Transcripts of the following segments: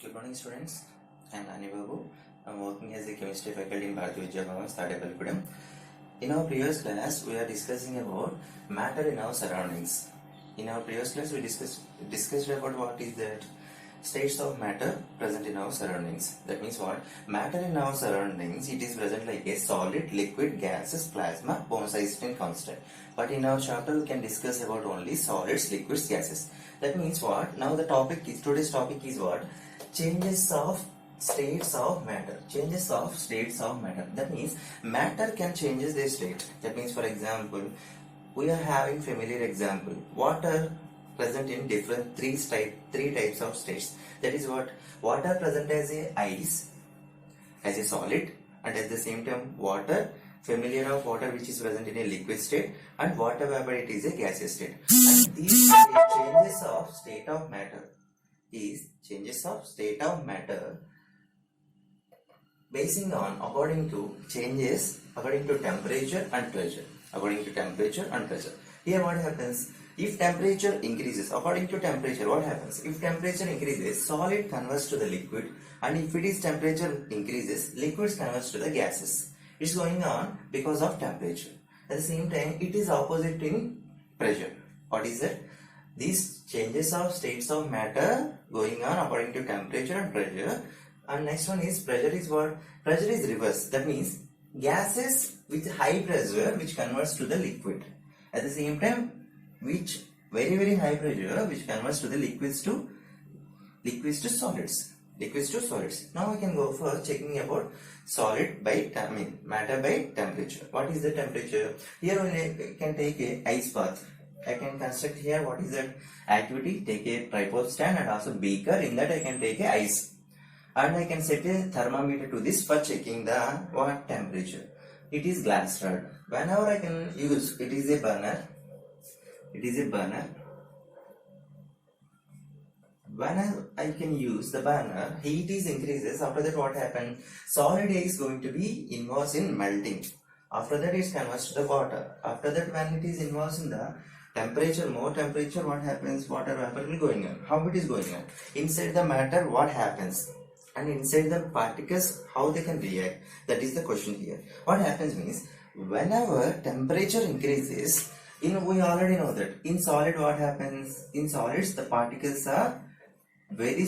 Good morning, students. I am Ani Babu. I am working as a chemistry faculty in Bharati Vidya Bhavan, Thadepalgudem. In our previous class, we are discussing about matter in our surroundings. In our previous class, we discussed about what is that states of matter present in our surroundings. That means what? Matter in our surroundings, it is present like a solid, liquid, gases, plasma, bone size and constant. But in our chapter, we can discuss about only solids, liquids, gases. That means what? Now today's topic is what? Changes of states of matter. Changes of states of matter. That means matter can changes their state. That means, for example, we are having familiar example. Water present in different three types of states. That is what? Water present as a ice, as a solid, and at the same time water, familiar of water which is present in a liquid state, and water vapor, it is a gaseous state. And these changes of state of matter is changes of state of matter basing on according to changes according to temperature and pressure. According to temperature and pressure. Here what happens? If temperature increases, according to temperature, what happens? If temperature increases, solid converts to the liquid, and if it is temperature increases, liquids converts to the gases. It's going on because of temperature. At the same time, it is opposite in pressure. What is it? These changes of states of matter going on according to temperature and pressure. And next one is pressure is what? Pressure is reverse. That means gases with high pressure which converts to the liquid. At the same time, which very high pressure which converts to the liquids to solids. Liquids to solids. Now I can go for checking about matter by temperature. What is the temperature? Here I can take a ice bath. I can construct here what is that activity. Take a tripod stand and also beaker. In that I can take a ice. And I can set a thermometer to this for checking the what temperature. It is glass rod. Whenever I can use, it is a burner. It is a burner. When I can use the burner, heat is increases. After that, what happens? Solid is going to be involved in melting. After that, it converts to the water. After that, when it is involved in the temperature, more temperature, what happens? Water vapor will going on. How it is going on? Inside the matter, what happens? And inside the particles, how they can react? That is the question here. What happens means, whenever temperature increases, we already know that in solid what happens? In solids, the particles are very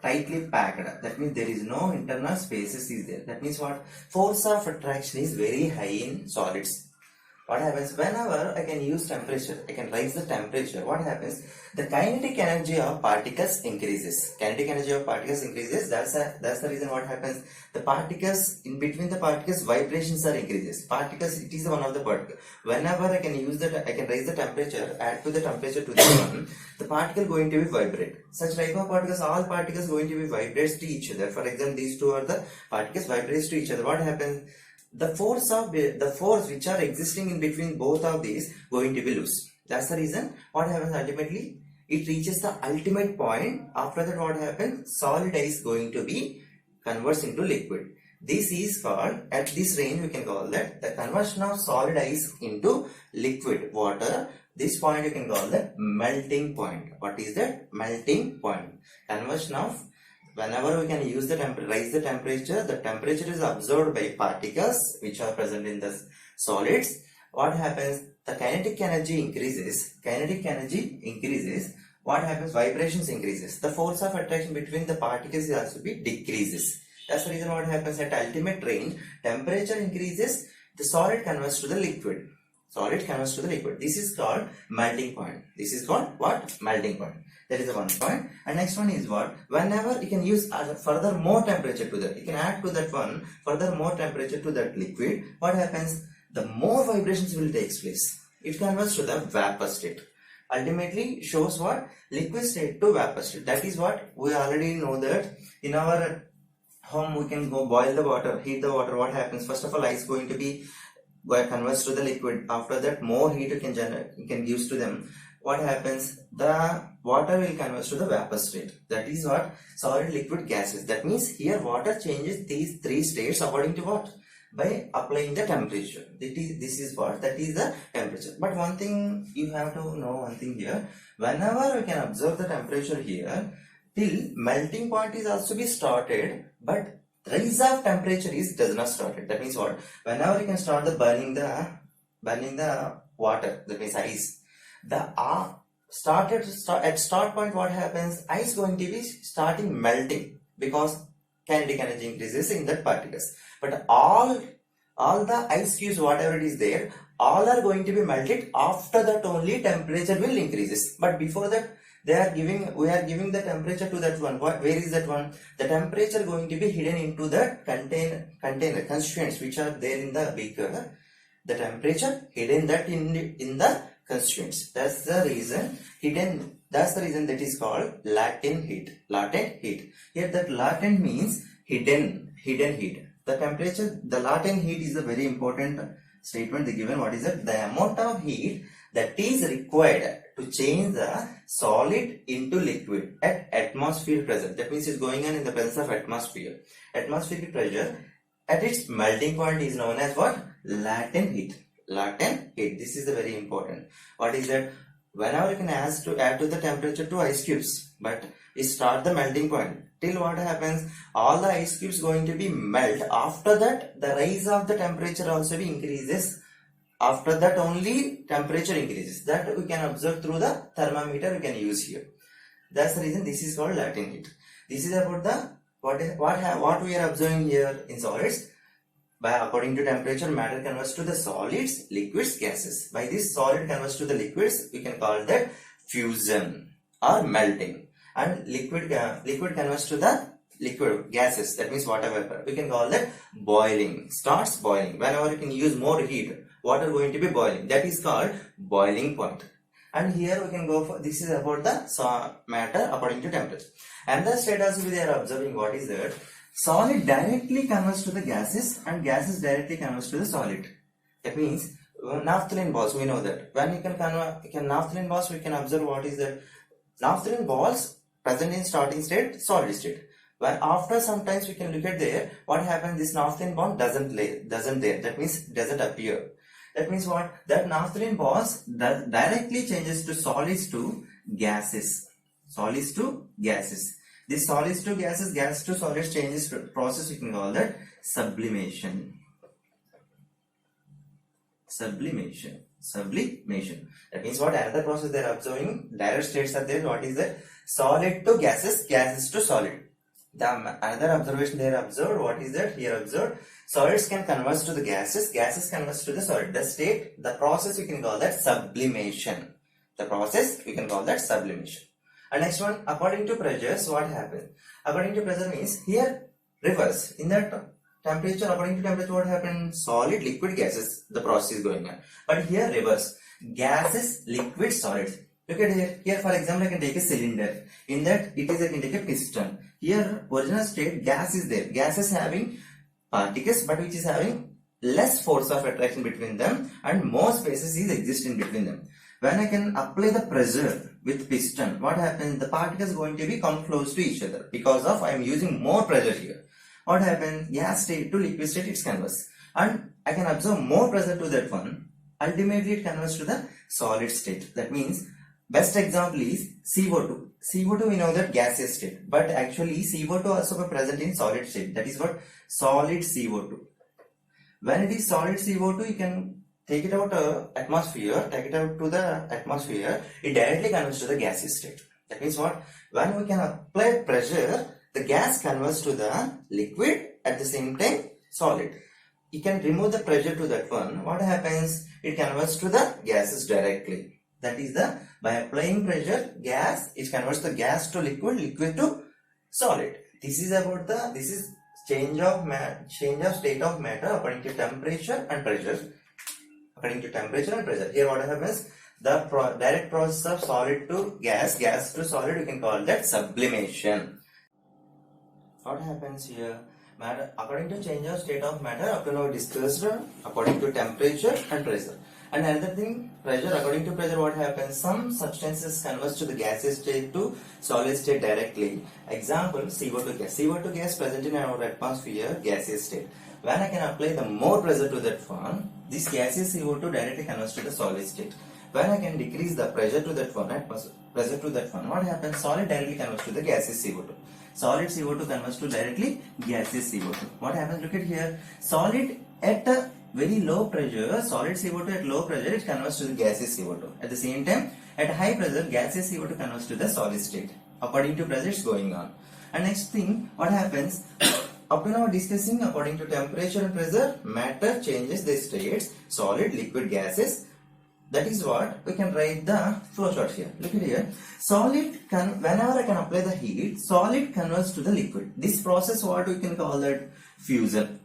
tightly packed. That means there is no internal spaces is there. That means what? Force of attraction is very high in solids. What happens? Whenever I can use temperature, I can raise the temperature. What happens? The kinetic energy of particles increases. Kinetic energy of particles increases. That's the reason what happens. The particles, in between the particles, vibrations are increases. Particles, it is one of the particles. Whenever I can use that, I can raise the temperature, add to the temperature to this one, the particle going to be vibrate. Such type of particles, all particles going to be vibrates to each other. For example, these two are the particles vibrates to each other. What happens? The force which are existing in between both of these going to be loose. That's the reason what happens ultimately. It reaches the ultimate point. After that, what happens? Solid is going to be converts into liquid. This is called, at this range we can call that the conversion of solid ice into liquid water. This point you can call the melting point. What is that? Melting point. Conversion of, whenever we can use raise the temperature is absorbed by particles which are present in the solids. What happens? The kinetic energy increases. What happens? Vibrations increases. The force of attraction between the particles is also be decreases. That's the reason what happens at ultimate range. Temperature increases. The solid converts to the liquid. This is called melting point. This is called what? Melting point. That is the one point. And next one is what? Whenever you can use further more temperature to that, you can add to that one further more temperature to that liquid. What happens? The more vibrations will take place. It converts to the vapor state. Ultimately shows what? Liquid state to vapor state. That is what we already know that in our home we can go boil the water, heat the water. What happens? First of all, ice going to be converts to the liquid. After that, more heat you can use to them. What happens? The water will convert to the vapor state. That is what? Solid, liquid, gases. That means here water changes these three states according to what? By applying the temperature. This is what? That is the temperature. But one thing you have to know one thing here. Whenever we can observe the temperature here, till melting point is also be started, but rise of temperature is does not started. That means what? Whenever you can start the burning the water, that means ice. The at start point, what happens? Ice going to be starting melting because kinetic energy increases in that particles. But all the ice cubes, whatever it is there, all are going to be melted. After that only temperature will increases. But before that, we are giving the temperature to that one. Where is that one? The temperature going to be hidden into that container constituents which are there in the beaker. The temperature hidden that in the constituents. That's the reason hidden. That's the reason that is called latent heat. Latent heat. Here that latent means hidden heat. The temperature, the latent heat is a very important statement. The given what is it? The amount of heat that is required to change the solid into liquid at atmosphere pressure. That means it's going on in the presence of atmosphere. Atmospheric pressure at its melting point is known as what? Latent heat. Latent heat. This is the very important. What is that? Whenever you can add to the temperature to ice cubes, but it start the melting point. Till what happens? All the ice cubes going to be melt. After that, the rise of the temperature also be increases. After that only temperature increases. That we can observe through the thermometer we can use here. That's the reason this is called latent heat. This is about the what we are observing here in solids. By according to temperature, matter converts to the solids, liquids, gases. By this solid converts to the liquids, we can call that fusion or melting. And liquid converts to the liquid gases. That means water vapor. We can call that boiling. Starts boiling. Whenever you can use more heat, water going to be boiling. That is called boiling point. And here we can go for, this is about the matter according to temperature. And the state also they are observing what is that solid directly converts to the gases and gases directly converts to the solid. That means naphthalene balls, we know that. When you can convert naphthalene balls, we can observe what is that naphthalene balls present in starting state, solid state. When after sometimes we can look at there, what happens? This naphthalene bond doesn't there. That means doesn't appear. That means what? That naphthalene bonds directly changes to solids to gases. Solids to gases. This solids to gases, gas to solids changes process, we can call that sublimation. Sublimation. That means what? Another process they are observing. Direct states are there. What is that? Solid to gases, gases to solid. Another observation they are observed. What is that? Here observed. Solids can convert to the gases, gases converts to the solid. The process we can call that sublimation. The process we can call that sublimation. And next one, according to pressures, what happens? According to pressure means here reverse. In that temperature, according to temperature, what happens? Solid, liquid, gases. The process is going on. But here reverse. Gases, liquid, solids. Look at here. Here, for example, I can take a cylinder. In that, I can take a piston. Here, original state, gas is there. Gas is having particles, but which is having less force of attraction between them, and more spaces is existing between them. When I can apply the pressure with piston, what happens? The particles going to be come close to each other because of I am using more pressure here. What happens? Gas state to liquid state, it's converts, and I can absorb more pressure to that one. Ultimately, it converts to the solid state. That means best example is CO2. CO2 we know that gaseous state, but actually CO2 also present in solid state. That is what? Solid CO2. When it is solid CO2, you can take it out atmosphere, take it out to the atmosphere, it directly converts to the gaseous state. That means what? When we can apply pressure, the gas converts to the liquid, at the same time solid. You can remove the pressure to that one. What happens? It converts to the gases directly. That is by applying pressure, gas, it converts the gas to liquid, liquid to solid. This is change of state of matter according to temperature and pressure. According to temperature and pressure. Here what happens? The direct process of solid to gas, gas to solid, we can call that sublimation. What happens here? Matter according to change of state of matter, up to now discussed according to temperature and pressure. And another thing, pressure, according to pressure, what happens? Some substances converts to the gaseous state to solid state directly. Example, CO2 gas. CO2 gas present in our atmosphere, gaseous state. When I can apply the more pressure to that one, this gaseous CO2 directly converts to the solid state. when I can decrease the pressure to that one, pressure to that one, what happens? Solid directly converts to the gaseous CO2. Solid CO2 converts to directly gaseous CO2. What happens? Look at here. Solid at a very low pressure, solid CO2 at low pressure, it converts to the gaseous CO2. At the same time, at high pressure, gaseous CO2 converts to the solid state. According to pressure, it's going on. And next thing, what happens? Up to now discussing according to temperature and pressure, matter changes the states, solid, liquid, gases. That is what we can write the flow chart here. Look at here. Solid whenever I can apply the heat, solid converts to the liquid. This process what we can call that fusion.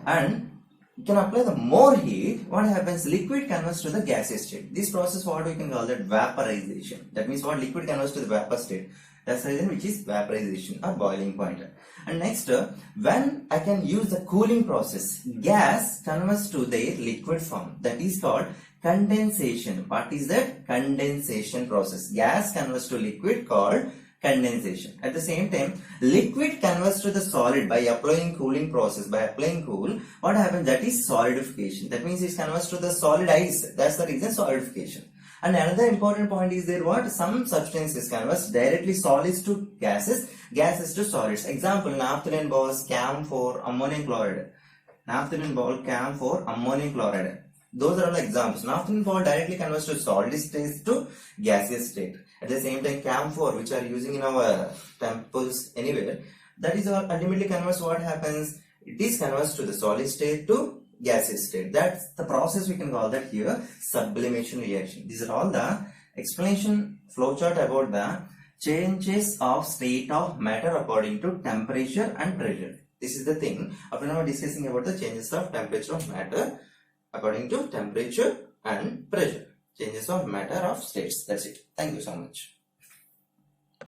And you can apply the more heat, what happens? Liquid converts to the gaseous state. This process what we can call that vaporization. That means what? Liquid converts to the vapor state. That's the reason which is vaporization or boiling point. And next, when I can use the cooling process, gas converts to their liquid form. That is called condensation. What is that? Condensation process. Gas converts to liquid called condensation. At the same time, liquid converts to the solid by applying cooling process. By applying cool, what happens? That is solidification. That means it converts to the solid ice. That's the reason solidification. And another important point is there what? Some substances converts directly solids to gases, gases to solids. Example, naphthalene balls, CAM4, ammonium chloride. Naphthalene ball, CAM4, ammonium chloride. Those are all examples. Naphthalene ball directly converts to solid state to gaseous state. At the same time, CAM4, which are using in our temples anywhere, that is ultimately converts what happens? It is converts to the solid state to gaseous state. That's the process we can call that here sublimation reaction. These are all the explanation flowchart about the changes of state of matter according to temperature and pressure. This is the thing. After now discussing about the changes of temperature of matter according to temperature and pressure. Changes of matter of states. That's it. Thank you so much.